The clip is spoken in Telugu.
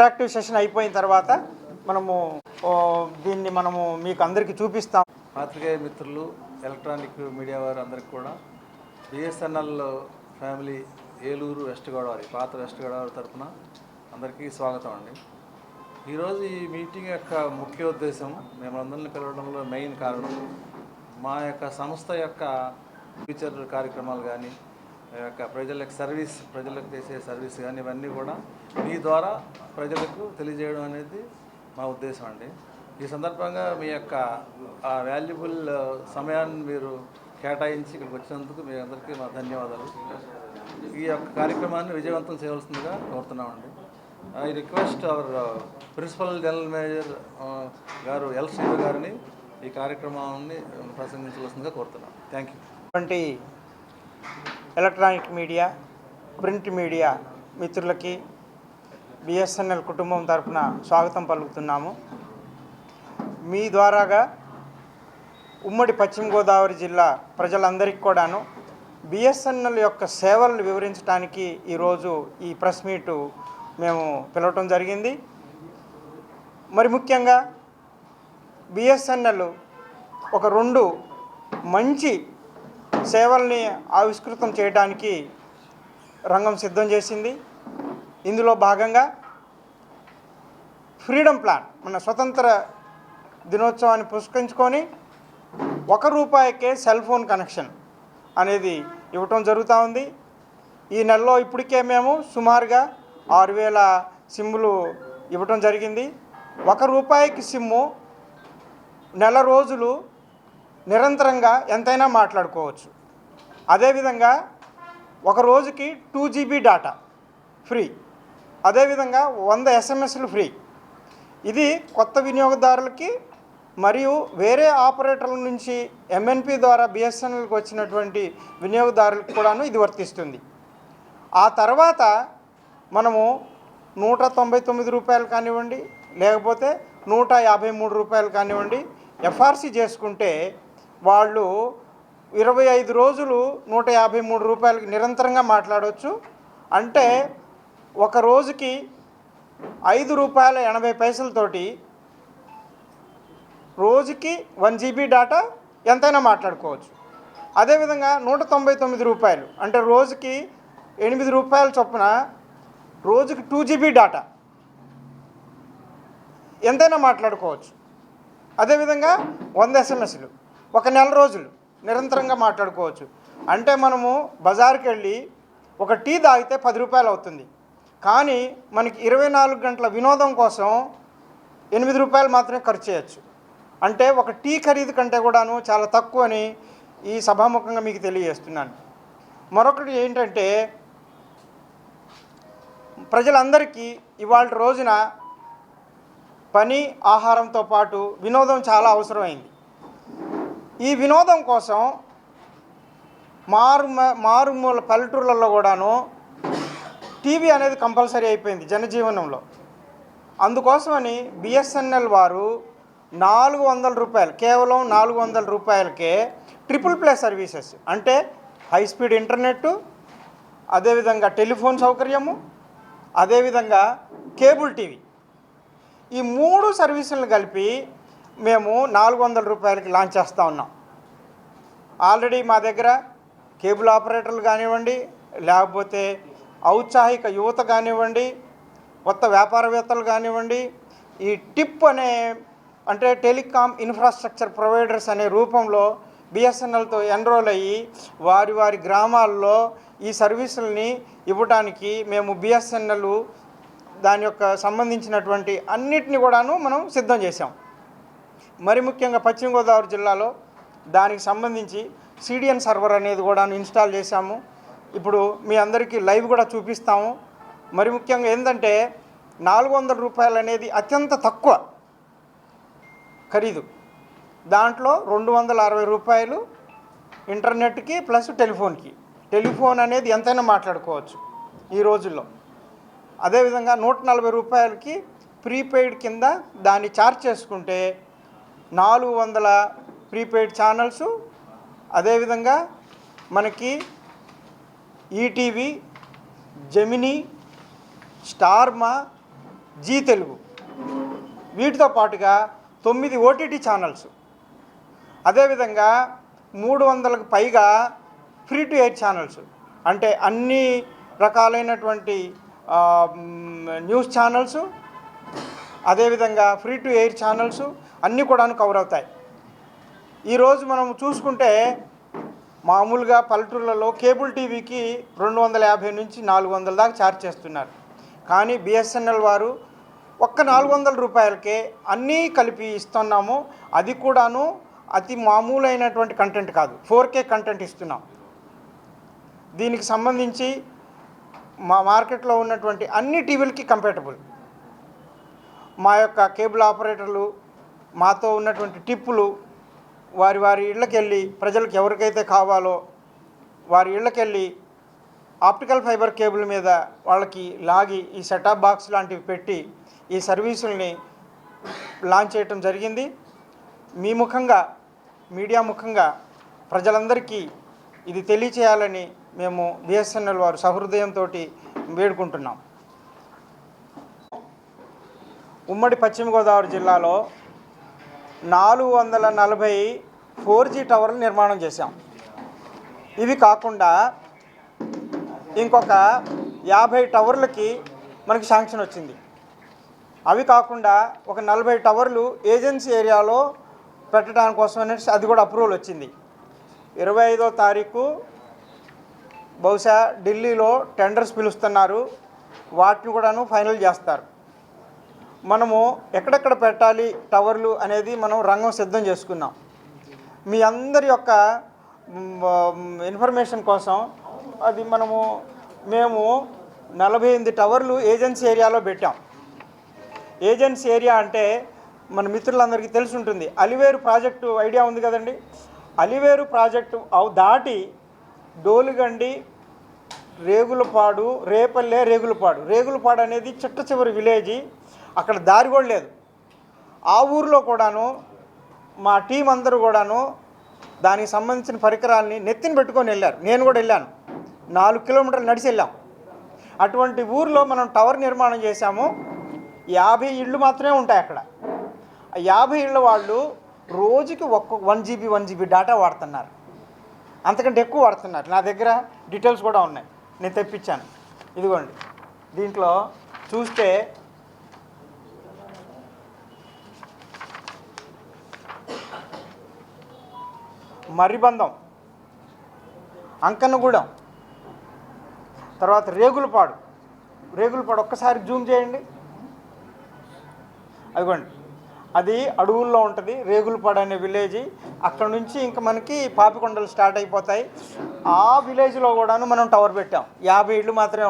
ఇంటరాక్టివ్ సెషన్ అయిపోయిన తర్వాత మనము దీన్ని మీకు అందరికీ చూపిస్తాం. పాత్రికేయ మిత్రులు, ఎలక్ట్రానిక్ మీడియా వారు అందరికీ కూడా BSNL family Eluru west Godavari, పాత వెస్ట్ గోదావరి తరఫున అందరికీ స్వాగతం అండి. ఈరోజు ఈ మీటింగ్ యొక్క ముఖ్య ఉద్దేశం, మేమందరిని పిలవడంలో మెయిన్ కారణం మా యొక్క సంస్థ యొక్క ఫ్యూచర్ కార్యక్రమాలు కానీ, ప్రజలకు చేసే సర్వీస్ కానీ ఇవన్నీ కూడా మీ ద్వారా ప్రజలకు తెలియజేయడం అనేది మా ఉద్దేశం అండి. ఈ సందర్భంగా మీ యొక్క వాల్యుబుల్ సమయాన్ని మీరు కేటాయించి ఇక్కడికి వచ్చినందుకు మీ అందరికీ మా ధన్యవాదాలు. ఈ యొక్క కార్యక్రమాన్ని విజయవంతం చేయవలసిందిగా కోరుతున్నామండి. I request our principal general manager గారు ఎల్ శ్రీవ గారిని ఈ కార్యక్రమాన్ని ప్రసంగించవలసిందిగా కోరుతున్నాం. Thank you. Electronic media, print media మిత్రులకి బిఎస్ఎన్ఎల్ కుటుంబం తరఫున స్వాగతం పలుకుతున్నాము. మీ ద్వారాగా ఉమ్మడి పశ్చిమ గోదావరి జిల్లా ప్రజలందరికీ కూడాను బిఎస్ఎన్ఎల్ యొక్క సేవలను వివరించడానికి ఈరోజు ఈ ప్రెస్ మీటు మేము పిలవటం జరిగింది. మరి ముఖ్యంగా బిఎస్ఎన్ఎల్ ఒక 2 మంచి సేవల్ని ఆవిష్కృతం చేయడానికి రంగం సిద్ధం చేసింది. ఇందులో భాగంగా ఫ్రీడమ్ ప్లాన్, మన స్వతంత్ర దినోత్సవాన్ని పురస్కరించుకొని ₹1కే సెల్ ఫోన్ కనెక్షన్ అనేది ఇవ్వటం జరుగుతూ ఉంది. ఈ నెలలో ఇప్పటికే మేము సుమారుగా 6,000 సిమ్ములు ఇవ్వటం జరిగింది. ₹1కి సిమ్ము నెల రోజులు నిరంతరంగా ఎంతైనా మాట్లాడుకోవచ్చు. అదేవిధంగా ఒక రోజుకి 2 GB డేటా ఫ్రీ, అదేవిధంగా 100 SMSలు ఫ్రీ. ఇది కొత్త వినియోగదారులకి మరియు వేరే ఆపరేటర్ల నుంచి MNP ద్వారా బిఎస్ఎన్ఎల్కి వచ్చినటువంటి వినియోగదారులకు కూడాను ఇది వర్తిస్తుంది. ఆ తర్వాత మనము ₹199 కానివ్వండి, లేకపోతే ₹153 కానివ్వండి, ఎఫ్ఆర్సి చేసుకుంటే వాళ్ళు 25 రోజులు ₹153 నిరంతరంగా మాట్లాడవచ్చు. అంటే ఒక రోజుకి ₹5.80 రోజుకి 1 GB డేటా ఎంతైనా మాట్లాడుకోవచ్చు. అదేవిధంగా ₹199 అంటే రోజుకి ₹8 చొప్పున రోజుకి 2 GB డేటా ఎంతైనా మాట్లాడుకోవచ్చు. అదేవిధంగా 100 SMSలు ఒక నెల రోజులు నిరంతరంగా మాట్లాడుకోవచ్చు. అంటే మనము బజార్కి వెళ్ళి ఒక టీ తాగితే ₹10 అవుతుంది, కానీ మనకి 24 గంటల వినోదం కోసం ₹8 మాత్రమే ఖర్చు చేయొచ్చు. అంటే ఒక టీ ఖరీదు కంటే కూడాను చాలా తక్కువ అని ఈ సభాముఖంగా మీకు తెలియజేస్తున్నాను. మరొకటి ఏంటంటే, ప్రజలందరికీ ఇవాళ రోజున పని, ఆహారంతో పాటు వినోదం చాలా అవసరమైంది. ఈ వినోదం కోసం మారుమూల పల్లెటూర్లలో కూడాను టీవీ అనేది కంపల్సరీ అయిపోయింది జనజీవనంలో. అందుకోసమని బిఎస్ఎన్ఎల్ వారు ₹400, కేవలం ₹400కే ట్రిపుల్ ప్లే సర్వీసెస్, అంటే హై స్పీడ్ ఇంటర్నెట్టు, అదేవిధంగా టెలిఫోన్ సౌకర్యము, అదేవిధంగా కేబుల్ టీవీ, ఈ 3 సర్వీసులను కలిపి మేము ₹400కి లాంచ్ చేస్తూ ఉన్నాం. ఆల్రెడీ మా దగ్గర కేబుల్ ఆపరేటర్లు కానివ్వండి, లేకపోతే ఔత్సాహిక యువత కానివ్వండి, కొత్త వ్యాపారవేత్తలు కానివ్వండి, ఈ టిప్ అంటే టెలికాం ఇన్ఫ్రాస్ట్రక్చర్ ప్రొవైడర్స్ అనే రూపంలో బిఎస్ఎన్ఎల్తో ఎన్రోల్ అయ్యి వారి గ్రామాల్లో ఈ సర్వీసుల్ని ఇవ్వడానికి మేము బిఎస్ఎన్ఎల్ దాని యొక్క సంబంధించినటువంటి అన్నిటిని కూడాను మనం సిద్ధం చేసాం. మరి ముఖ్యంగా పశ్చిమ గోదావరి జిల్లాలో దానికి సంబంధించి CDN సర్వర్ అనేది కూడా ఇన్స్టాల్ చేశాము. ఇప్పుడు మీ అందరికీ లైవ్ కూడా చూపిస్తాము. మరి ముఖ్యంగా ఏంటంటే ₹400 అనేది అత్యంత తక్కువ ఖరీదు. దాంట్లో ₹260 ఇంటర్నెట్కి ప్లస్ టెలిఫోన్కి. టెలిఫోన్ అనేది ఎంతైనా మాట్లాడుకోవచ్చు ఈ రోజుల్లో. అదేవిధంగా ₹140కి ప్రీపెయిడ్ కింద దాన్ని ఛార్జ్ చేసుకుంటే 400 ప్రీపెయిడ్ ఛానల్సు, అదేవిధంగా మనకి ETV, Gemini, Star Maa, Zee Telugu, వీటితో పాటుగా 9 ఓటీటీ ఛానల్స్, అదేవిధంగా 300కు పైగా ఫ్రీ టు ఎయిర్ ఛానల్స్, అంటే అన్ని రకాలైనటువంటి న్యూస్ ఛానల్స్, అదేవిధంగా ఫ్రీ టు ఎయిర్ ఛానల్స్ అన్నీ కూడా కవర్ అవుతాయి. ఈరోజు మనం చూసుకుంటే మామూలుగా పల్లెటూళ్ళలో కేబుల్ టీవీకి 250 నుంచి 400 దాకా ఛార్జ్ చేస్తున్నారు. కానీ బిఎస్ఎన్ఎల్ వారు ఒక్క 400 రూపాయలకే అన్నీ కలిపి ఇస్తున్నాము. అది కూడాను అతి మామూలైనటువంటి కంటెంట్ కాదు, 4K కంటెంట్ ఇస్తున్నాం. దీనికి సంబంధించి మా మార్కెట్లో ఉన్నటువంటి అన్ని టీవీలకి కంపాటబుల్. మా యొక్క కేబుల్ ఆపరేటర్లు మాతో ఉన్నటువంటి టిప్పులు వారి వారి ఇళ్ళకెళ్ళి ప్రజలకు ఎవరికైతే కావాలో వారి ఇళ్ళకెళ్ళి ఆప్టికల్ ఫైబర్ కేబుల్ మీద వాళ్ళకి లాగి ఈ సెటాప్ బాక్స్ లాంటివి పెట్టి ఈ సర్వీసుల్ని లాంచ్ చేయటం జరిగింది. మీ ముఖంగా, మీడియా ముఖంగా ప్రజలందరికీ ఇది తెలియచేయాలని మేము బిఎస్ఎన్ఎల్ వారు సహృదయంతో వేడుకుంటున్నాం. ఉమ్మడి పశ్చిమ గోదావరి జిల్లాలో 440 4G టవర్లు నిర్మాణం చేశాం. ఇవి కాకుండా ఇంకొక 50 టవర్లకి మనకి శాంక్షన్ వచ్చింది. అవి కాకుండా ఒక 40 టవర్లు ఏజెన్సీ ఏరియాలో పెట్టడానికి కోసం అనేసి అది కూడా అప్రూవల్ వచ్చింది. 25వ తారీఖు బహుశా ఢిల్లీలో టెండర్స్ పిలుస్తున్నారు, వాటిని కూడాను ఫైనల్ చేస్తారు. మనము ఎక్కడెక్కడ పెట్టాలి టవర్లు అనేది మనం రంగం సిద్ధం చేసుకున్నాం. మీ అందరి యొక్క ఇన్ఫర్మేషన్ కోసం అది మేము 48 టవర్లు ఏజెన్సీ ఏరియాలో పెట్టాం. ఏజెన్సీ ఏరియా అంటే మన మిత్రులందరికీ తెలిసి ఉంటుంది. అలివేరు ప్రాజెక్టు ఐడియా ఉంది కదండి. అలివేరు ప్రాజెక్టు దాటి డోలుగండి, రేగులపాడు, రేపల్లె, రేగులపాడు అనేది చిట్ట చివరి విలేజీ. అక్కడ దారి కూడా లేదు. ఆ ఊరిలో కూడాను మా టీం అందరూ కూడాను దానికి సంబంధించిన పరికరాలని నెత్తిన పెట్టుకొని వెళ్ళారు. నేను కూడా వెళ్ళాను. 4 కిలోమీటర్లు నడిచి వెళ్ళాం. అటువంటి ఊరిలో మనం టవర్ నిర్మాణం చేశాము. 50 ఇళ్ళు మాత్రమే ఉంటాయి అక్కడ. 50 ఇళ్ళ వాళ్ళు రోజుకి 1 GB డేటా వాడుతున్నారు. అంతకంటే ఎక్కువ వాడుతున్నారు. నా దగ్గర డీటెయిల్స్ కూడా ఉన్నాయి, నేను తెప్పించాను. ఇదిగోండి, దీంట్లో చూస్తే మర్రిబంధం, అంకన్నగూడెం, తర్వాత రేగులపాడు ఒక్కసారి జూమ్ చేయండి. అదిగోండి, అది అడవుల్లో ఉంటుంది రేగులపాడు అనే విలేజ్. అక్కడ నుంచి ఇంకా మనకి పాపికొండలు స్టార్ట్ అయిపోతాయి. ఆ విలేజ్లో కూడాను మనం టవర్ పెట్టాం. 50 ఇళ్ళు మాత్రమే.